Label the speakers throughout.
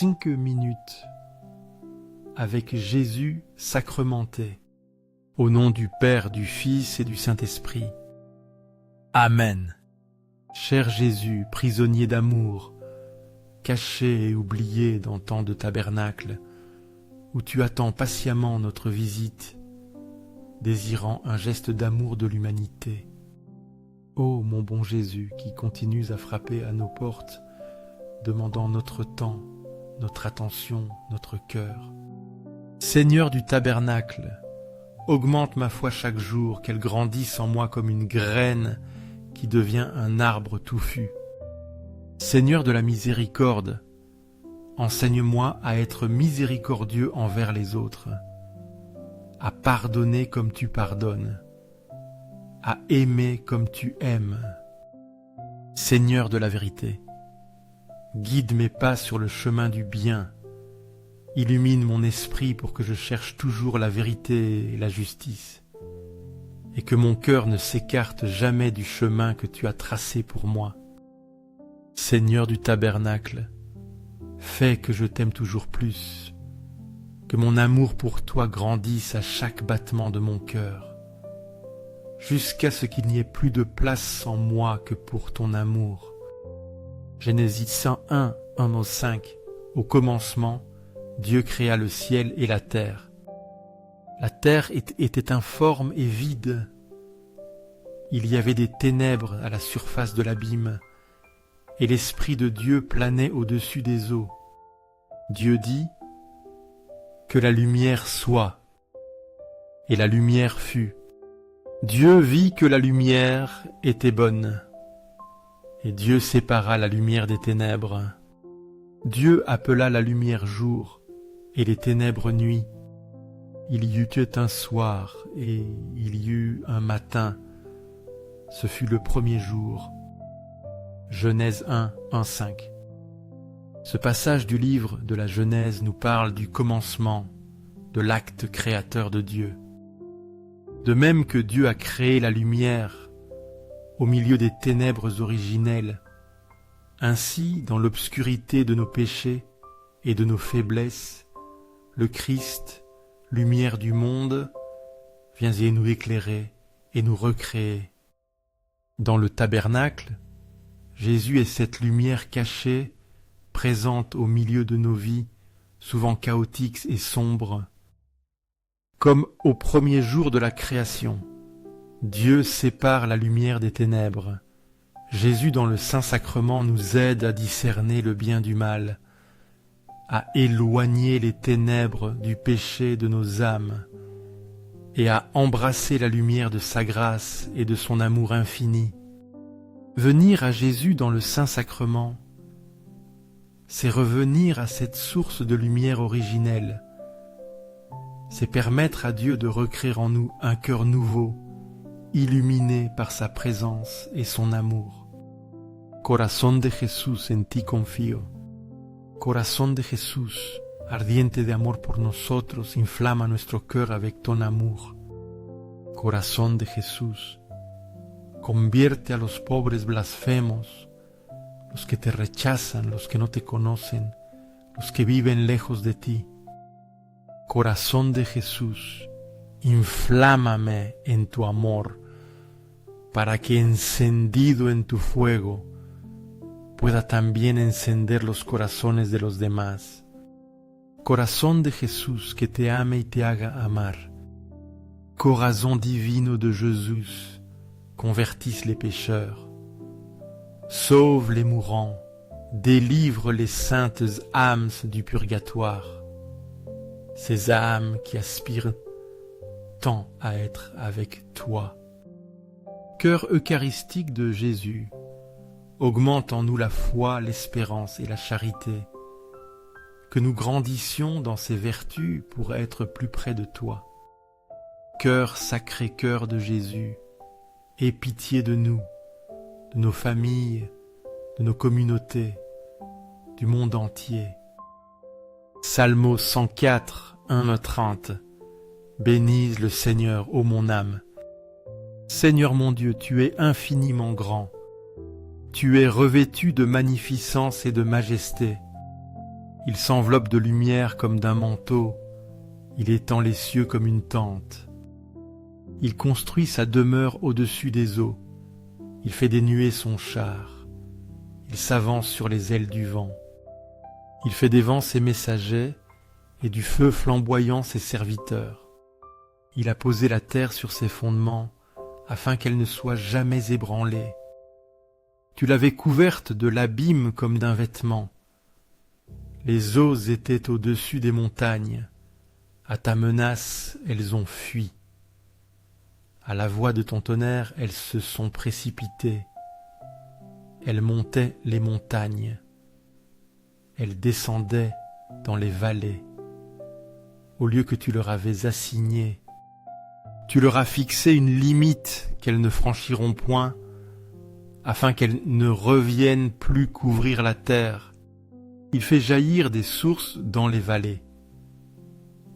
Speaker 1: 5 minutes avec Jésus sacramenté, au nom du Père, du Fils et du Saint-Esprit. Amen. Cher Jésus, prisonnier d'amour, caché et oublié dans tant de tabernacles, où tu attends patiemment notre visite, désirant un geste d'amour de l'humanité. Ô mon bon Jésus, qui continues à frapper à nos portes, demandant notre temps, notre attention, notre cœur. Seigneur du tabernacle, augmente ma foi chaque jour, qu'elle grandisse en moi comme une graine qui devient un arbre touffu. Seigneur de la miséricorde, enseigne-moi à être miséricordieux envers les autres, à pardonner comme tu pardonnes, à aimer comme tu aimes. Seigneur de la vérité, guide mes pas sur le chemin du bien, illumine mon esprit pour que je cherche toujours la vérité et la justice, et que mon cœur ne s'écarte jamais du chemin que tu as tracé pour moi. Seigneur du tabernacle, fais que je t'aime toujours plus, que mon amour pour toi grandisse à chaque battement de mon cœur, jusqu'à ce qu'il n'y ait plus de place en moi que pour ton amour. Genèse 1, 1-5. Au commencement, Dieu créa le ciel et la terre. La terre était informe et vide. Il y avait des ténèbres à la surface de l'abîme, et l'Esprit de Dieu planait au-dessus des eaux. Dieu dit « Que la lumière soit », et la lumière fut. Dieu vit que la lumière était bonne, et Dieu sépara la lumière des ténèbres. Dieu appela la lumière jour, et les ténèbres nuit. Il y eut un soir, et il y eut un matin. Ce fut le premier jour. Genèse 1:5. Ce passage du livre de la Genèse nous parle du commencement, de l'acte créateur de Dieu. De même que Dieu a créé la lumière au milieu des ténèbres originelles, ainsi, dans l'obscurité de nos péchés et de nos faiblesses, le Christ, lumière du monde, vient et nous éclairer et nous recréer. Dans le tabernacle, Jésus est cette lumière cachée, présente au milieu de nos vies, souvent chaotiques et sombres. Comme au premier jour de la création, Dieu sépare la lumière des ténèbres. Jésus dans le Saint-Sacrement nous aide à discerner le bien du mal, à éloigner les ténèbres du péché de nos âmes et à embrasser la lumière de sa grâce et de son amour infini. Venir à Jésus dans le Saint-Sacrement, c'est revenir à cette source de lumière originelle. C'est permettre à Dieu de recréer en nous un cœur nouveau, illuminé par sa présence et son amour. Corazón de Jesús, en ti confío. Corazón de Jesús, ardiente de amor por nosotros, inflama nuestro cœur avec ton amour. Corazón de Jesús, convierte a los pobres blasfemos, los que te rechazan, los que no te conocen, los que viven lejos de ti. Corazón de Jesús, inflámame en tu amor, para que encendido en tu fuego pueda también encender los corazones de los demás. Corazón de Jesús, que te ame y te haga amar. Corazón divino de Jesús, convertisse les pécheurs. Sauve les mourants, délivre les saintes âmes du purgatoire. Ces âmes qui aspirent tant à être avec toi. Cœur eucharistique de Jésus, augmente en nous la foi, l'espérance et la charité, que nous grandissions dans ces vertus pour être plus près de toi. Cœur sacré, cœur de Jésus, aie pitié de nous, de nos familles, de nos communautés, du monde entier. Salmo 104, 1-30. Bénise le Seigneur, ô mon âme. Seigneur mon Dieu, tu es infiniment grand. Tu es revêtu de magnificence et de majesté. Il s'enveloppe de lumière comme d'un manteau, il étend les cieux comme une tente. Il construit sa demeure au-dessus des eaux, il fait des nuées son char, il s'avance sur les ailes du vent. Il fait des vents ses messagers et du feu flamboyant ses serviteurs. Il a posé la terre sur ses fondements afin qu'elle ne soit jamais ébranlée. Tu l'avais couverte de l'abîme comme d'un vêtement. Les eaux étaient au-dessus des montagnes. À ta menace, elles ont fui. À la voix de ton tonnerre, elles se sont précipitées. Elles montaient les montagnes. Elles descendaient dans les vallées. Au lieu que tu leur avais assigné, tu leur as fixé une limite qu'elles ne franchiront point, afin qu'elles ne reviennent plus couvrir la terre. Il fait jaillir des sources dans les vallées.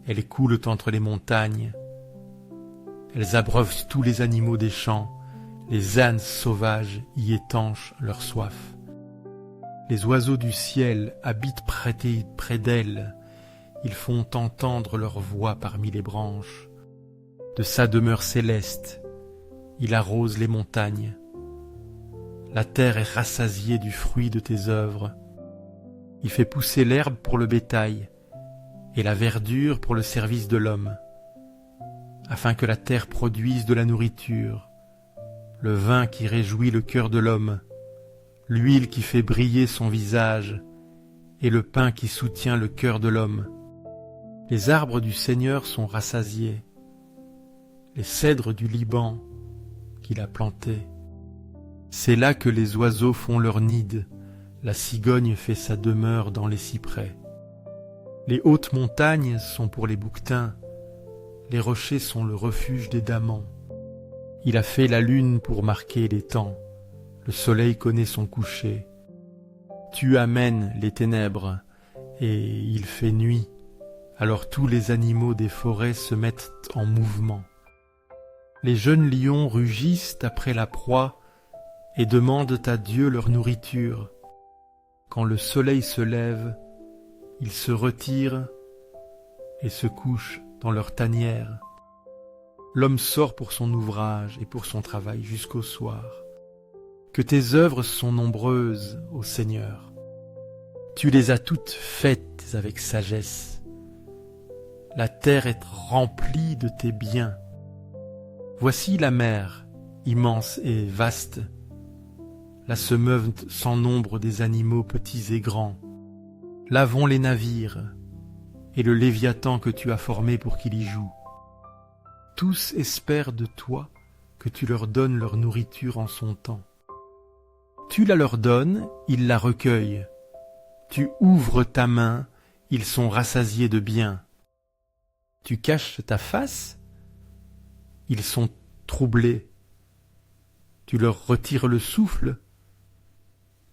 Speaker 1: Elles coulent entre les montagnes. Elles abreuvent tous les animaux des champs. Les ânes sauvages y étanchent leur soif. Les oiseaux du ciel habitent près d'elles. Ils font entendre leur voix parmi les branches. De sa demeure céleste, il arrose les montagnes. La terre est rassasiée du fruit de tes œuvres. Il fait pousser l'herbe pour le bétail et la verdure pour le service de l'homme, afin que la terre produise de la nourriture, le vin qui réjouit le cœur de l'homme, l'huile qui fait briller son visage et le pain qui soutient le cœur de l'homme. Les arbres du Seigneur sont rassasiés, les cèdres du Liban qu'il a plantés. C'est là que les oiseaux font leur nid, la cigogne fait sa demeure dans les cyprès. Les hautes montagnes sont pour les bouquetins, les rochers sont le refuge des damans. Il a fait la lune pour marquer les temps, le soleil connaît son coucher. Tu amènes les ténèbres, et il fait nuit, alors tous les animaux des forêts se mettent en mouvement. Les jeunes lions rugissent après la proie et demandent à Dieu leur nourriture. Quand le soleil se lève, ils se retirent et se couchent dans leur tanière. L'homme sort pour son ouvrage et pour son travail jusqu'au soir. Que tes œuvres sont nombreuses, ô Seigneur. Tu les as toutes faites avec sagesse. La terre est remplie de tes biens. Voici la mer, immense et vaste. Là se meuvent sans nombre des animaux petits et grands. Là vont les navires et le Léviathan que tu as formé pour qu'il y joue. Tous espèrent de toi que tu leur donnes leur nourriture en son temps. Tu la leur donnes, ils la recueillent. Tu ouvres ta main, ils sont rassasiés de biens. Tu caches ta face, ils sont troublés. Tu leur retires le souffle,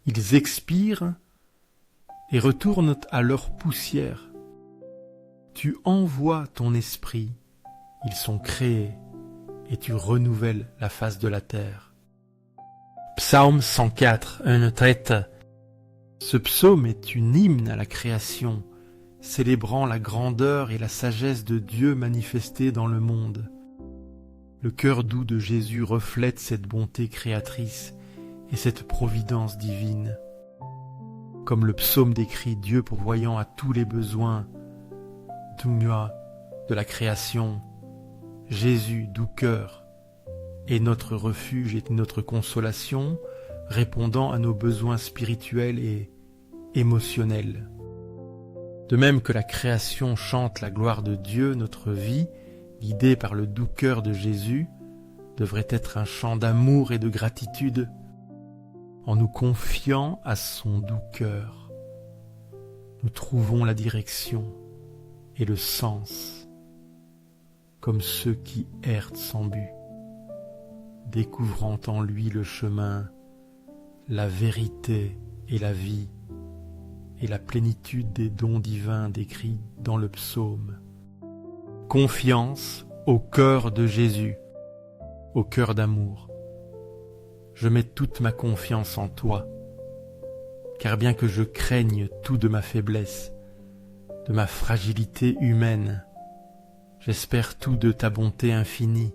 Speaker 1: ils expirent et retournent à leur poussière. Tu envoies ton esprit, ils sont créés, et tu renouvelles la face de la terre. Psaume 104, un traite. Ce psaume est une hymne à la création, célébrant la grandeur et la sagesse de Dieu manifestées dans le monde. Le cœur doux de Jésus reflète cette bonté créatrice et cette providence divine. Comme le psaume décrit Dieu pourvoyant à tous les besoins de la création, Jésus, doux cœur, est notre refuge et notre consolation, répondant à nos besoins spirituels et émotionnels. De même que la création chante la gloire de Dieu, notre vie, guidée par le doux cœur de Jésus, devrait être un chant d'amour et de gratitude. En nous confiant à son doux cœur, nous trouvons la direction et le sens, comme ceux qui errent sans but, découvrant en lui le chemin, la vérité et la vie, et la plénitude des dons divins décrits dans le psaume. Confiance au cœur de Jésus, au cœur d'amour. Je mets toute ma confiance en toi, car bien que je craigne tout de ma faiblesse, de ma fragilité humaine. J'espère tout de ta bonté infinie.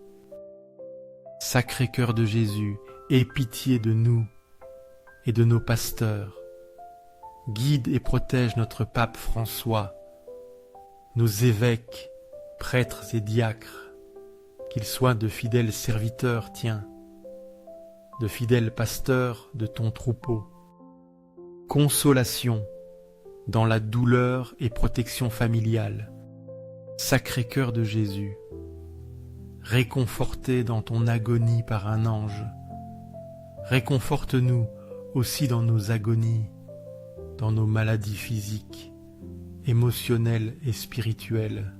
Speaker 1: Sacré cœur de Jésus, aie pitié de nous et de nos pasteurs. Guide et protège notre pape François, nos évêques, prêtres et diacres, qu'ils soient de fidèles serviteurs, tiens, de fidèles pasteurs de ton troupeau. Consolation dans la douleur et protection familiale. Sacré cœur de Jésus, réconforté dans ton agonie par un ange, réconforte-nous aussi dans nos agonies, dans nos maladies physiques, émotionnelles et spirituelles,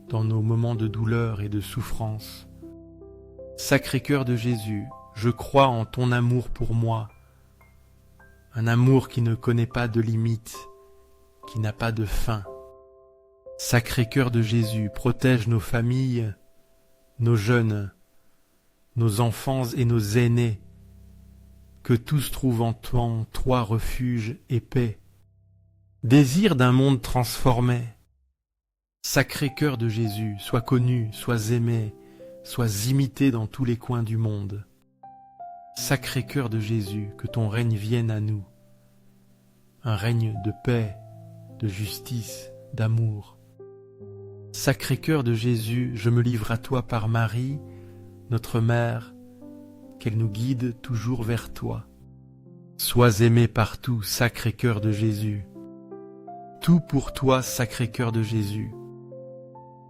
Speaker 1: dans nos moments de douleur et de souffrance. Sacré cœur de Jésus, je crois en ton amour pour moi, un amour qui ne connaît pas de limites, qui n'a pas de fin. Sacré cœur de Jésus, protège nos familles, nos jeunes, nos enfants et nos aînés, que tous trouvent en toi refuge et paix. Désir d'un monde transformé. Sacré cœur de Jésus, sois connu, sois aimé, sois imité dans tous les coins du monde. Sacré cœur de Jésus, que ton règne vienne à nous, un règne de paix, de justice, d'amour. Sacré cœur de Jésus, je me livre à toi par Marie, notre mère, qu'elle nous guide toujours vers toi. Sois aimé partout, sacré cœur de Jésus. Tout pour toi, sacré cœur de Jésus.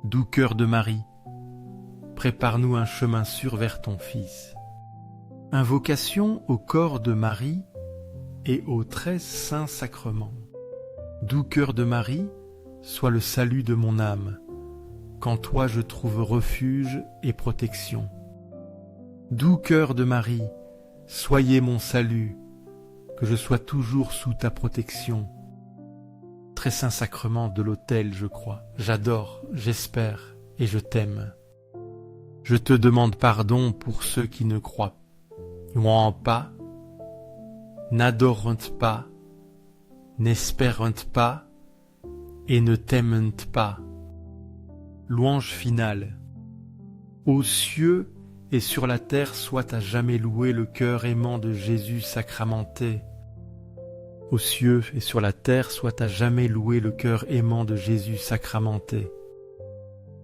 Speaker 1: Doux cœur de Marie, prépare-nous un chemin sûr vers ton Fils. Invocation au corps de Marie et aux 13 saints sacrements. Doux cœur de Marie, sois le salut de mon âme, qu'en toi je trouve refuge et protection. Doux cœur de Marie, soyez mon salut, que je sois toujours sous ta protection. Très saint sacrement de l'autel, je crois, j'adore, j'espère et je t'aime. Je te demande pardon pour ceux qui ne croient pas, n'adorent pas, n'espèrent pas et ne t'aiment pas. Louange finale. Aux cieux et sur la terre soit à jamais loué le cœur aimant de Jésus sacramenté. Aux cieux et sur la terre soit à jamais loué le cœur aimant de Jésus sacramenté.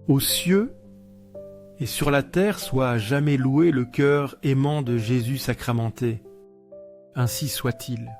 Speaker 1: Aux cieux et sur la terre soit à jamais loué le cœur aimant de Jésus sacramenté. Ainsi soit-il.